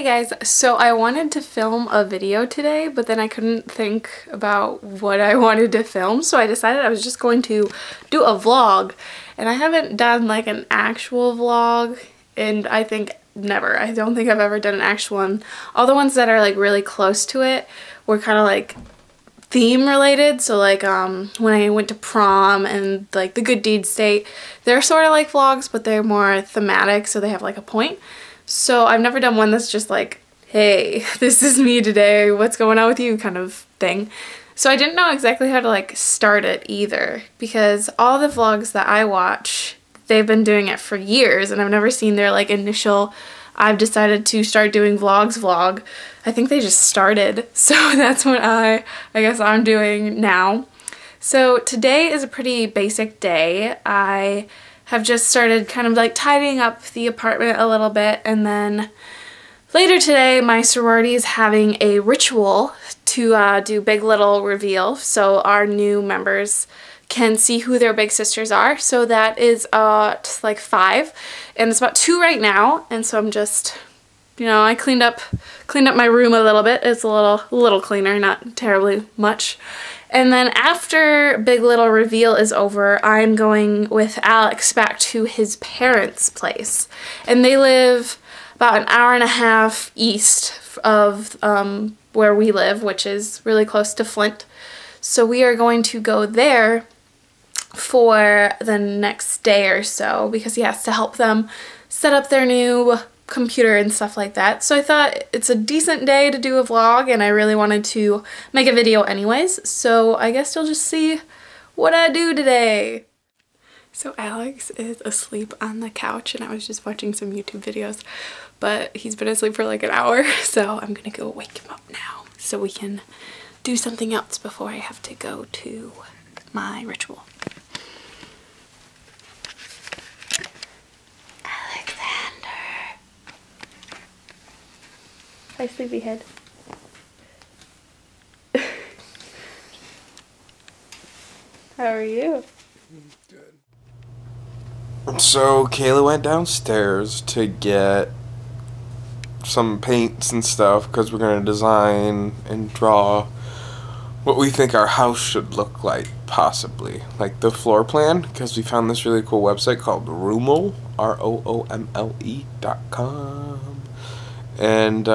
guys, so I wanted to film a video today, but then I couldn't think about what I wanted to film, so I decided I was just going to do a vlog. And I haven't done like an actual vlog, and I think never. I don't think I've ever done an actual one. All the ones that are like really close to it were kind of like theme related, so like when I went to prom and like the Good Deeds Date, they're sort of like vlogs, but they're more thematic, so they have like a point. So I've never done one that's just like, hey, this is me today, what's going on with you kind of thing. So I didn't know exactly how to like start it either, because all the vlogs that I watch, they've been doing it for years, and I've never seen their like initial I've decided to start doing vlogs vlog. I think they just started, so that's what I guess I'm doing now. So today is a pretty basic day. I have just started kind of like tidying up the apartment a little bit, and then later today my sorority is having a ritual to do big little reveal, so our new members can see who their big sisters are. So that is like 5, and it's about 2 right now, and so I'm just, you know, I cleaned up my room a little bit. It's a little cleaner, not terribly much. And then after Big Little Reveal is over, I'm going with Alex back to his parents' place. And they live about an hour and a half east of where we live, which is really close to Flint. So we are going to go there for the next day or so, because he has to help them set up their new computer and stuff like that. So I thought it's a decent day to do a vlog, and I really wanted to make a video anyways, so I guess you'll just see what I do today. So Alex is asleep on the couch, and I was just watching some YouTube videos, but he's been asleep for like an hour, so I'm gonna go wake him up now so we can do something else before I have to go to my ritual. Hi, sleepyhead. How are you? Good. So Kayla went downstairs to get some paints and stuff, because we're going to design and draw what we think our house should look like, possibly. Like the floor plan, because we found this really cool website called Roomle, ROOMLE.com. And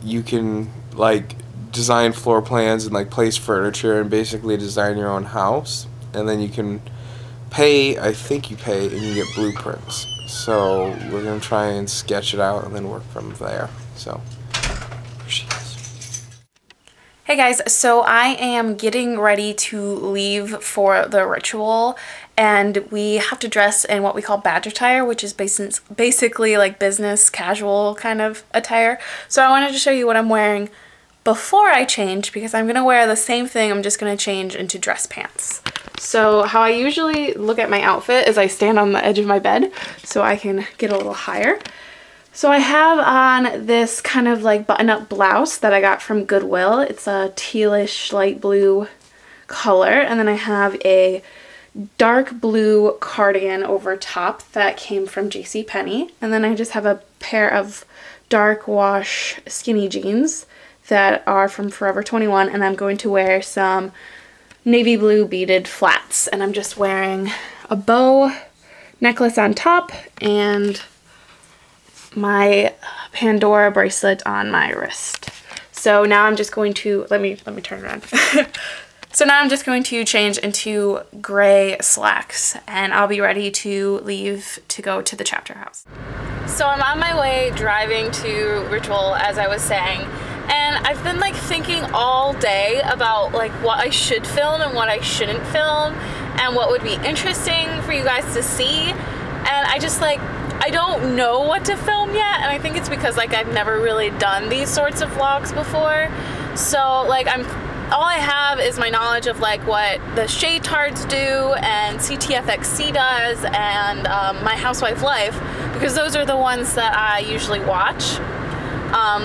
you can like design floor plans and like place furniture and basically design your own house, and then you can pay, I think you pay, and you get blueprints. So we're gonna try and sketch it out and then work from there. So here she is. Hey guys, so I am getting ready to leave for the ritual, and we have to dress in what we call badge attire, which is basically like business casual kind of attire. So I wanted to show you what I'm wearing before I change, because I'm gonna wear the same thing, I'm just gonna change into dress pants. So how I usually look at my outfit is I stand on the edge of my bed so I can get a little higher. So I have on this kind of like button-up blouse that I got from Goodwill. It's a tealish light blue color, and then I have a dark blue cardigan over top that came from JCPenney, and then I just have a pair of dark wash skinny jeans that are from Forever 21, and I'm going to wear some navy blue beaded flats, and I'm just wearing a bow necklace on top and my Pandora bracelet on my wrist. So now I'm just going to, let me turn around. So now I'm just going to change into gray slacks, and I'll be ready to leave to go to the chapter house. So I'm on my way driving to ritual, as I was saying, and I've been like thinking all day about like what I should film and what I shouldn't film, and what would be interesting for you guys to see. And I just like, I don't know what to film yet, and I think it's because like I've never really done these sorts of vlogs before. So like all I have is my knowledge of like what the Shade Tards do and CTFXC does, and My Housewife Life, because those are the ones that I usually watch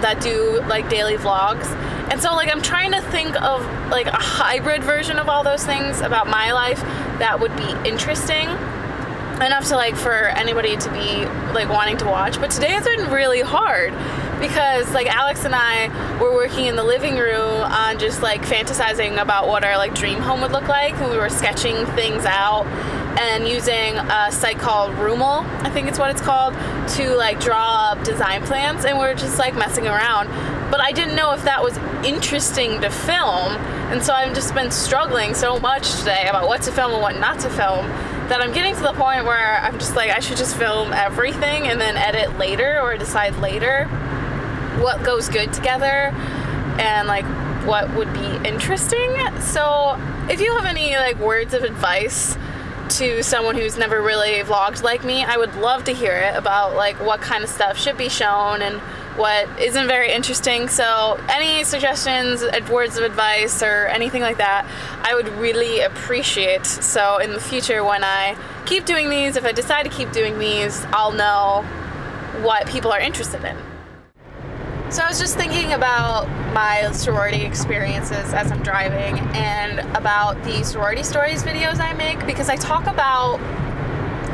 that do like daily vlogs. And so like I'm trying to think of like a hybrid version of all those things about my life that would be interesting enough to like for anybody to be like wanting to watch. But today has been really hard because like Alex and I were working in the living room on just like fantasizing about what our like dream home would look like, and we were sketching things out and using a site called Roomel, I think it's what it's called, to like draw up design plans, and we were just like messing around. But I didn't know if that was interesting to film, and so I've just been struggling so much today about what to film and what not to film, that I'm getting to the point where I'm just like, I should just film everything and then edit later or decide later what goes good together and like what would be interesting. So if you have any like words of advice to someone who's never really vlogged like me, I would love to hear it about like what kind of stuff should be shown and what isn't very interesting. So any suggestions, words of advice, or anything like that, I would really appreciate. So in the future, when I keep doing these, if I decide to keep doing these, I'll know what people are interested in. So I was just thinking about my sorority experiences as I'm driving, and about the sorority stories videos I make, because I talk about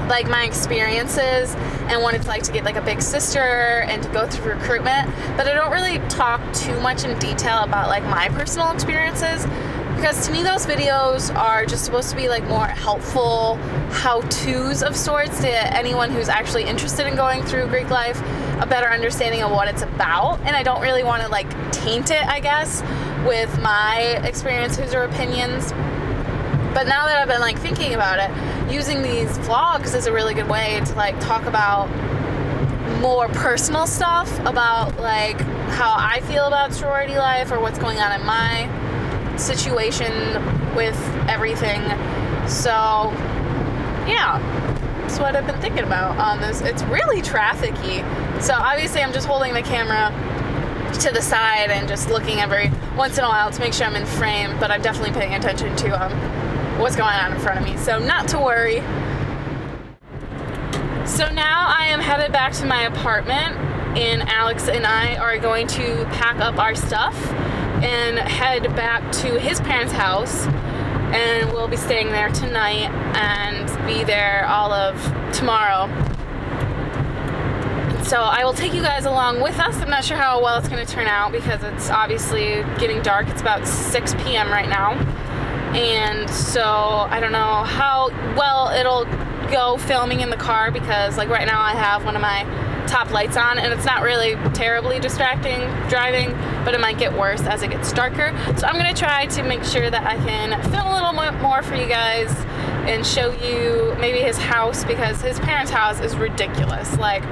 like my experiences and what it's like to get like a big sister and to go through recruitment, but I don't really talk too much in detail about like my personal experiences, because to me those videos are just supposed to be like more helpful how-tos of sorts to anyone who's actually interested in going through Greek life, a better understanding of what it's about. And I don't really want to like taint it, I guess, with my experiences or opinions. But now that I've been like thinking about it, using these vlogs is a really good way to like talk about more personal stuff, about like how I feel about sorority life or what's going on in my situation with everything. So yeah, that's what I've been thinking about on this. It's really trafficy, so obviously I'm just holding the camera to the side and just looking every once in a while to make sure I'm in frame, but I'm definitely paying attention to what's going on in front of me, so not to worry. So now I am headed back to my apartment, and Alex and I are going to pack up our stuff and head back to his parents' house, and we'll be staying there tonight and be there all of tomorrow. So I will take you guys along with us. I'm not sure how well it's going to turn out because it's obviously getting dark. It's about 6 p.m. right now. And so I don't know how well it'll go filming in the car, because like right now I have one of my top lights on and it's not really terribly distracting driving, but it might get worse as it gets darker. So I'm going to try to make sure that I can film a little more for you guys and show you maybe his house, because his parents' house is ridiculous. Like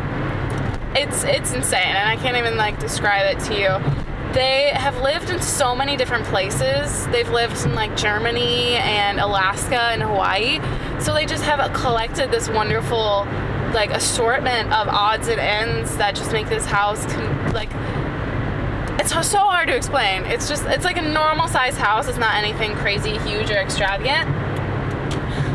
it's insane, and I can't even like describe it to you. They have lived in so many different places. They've lived in like Germany and Alaska and Hawaii. So they just have collected this wonderful like assortment of odds and ends that just make this house like, it's so hard to explain. It's like a normal size house. It's not anything crazy, huge, or extravagant.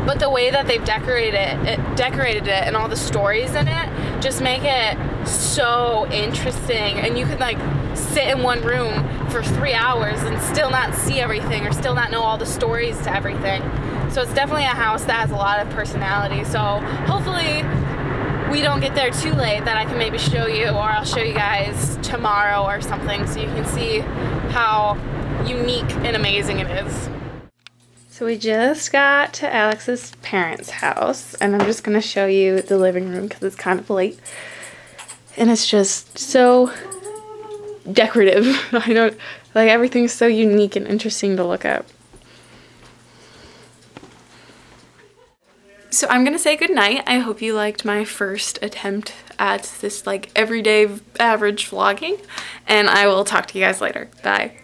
But the way that they've decorated it and all the stories in it just make it so interesting. And you could like sit in one room for 3 hours and still not see everything, or still not know all the stories to everything. So it's definitely a house that has a lot of personality. So hopefully we don't get there too late, that I can maybe show you, or I'll show you guys tomorrow or something, so you can see how unique and amazing it is. So we just got to Alex's parents' house, and I'm just going to show you the living room because it's kind of late. And it's just so decorative. I don't, like, everything's so unique and interesting to look at. So I'm going to say goodnight. I hope you liked my first attempt at this, like, everyday average vlogging, and I will talk to you guys later. Bye.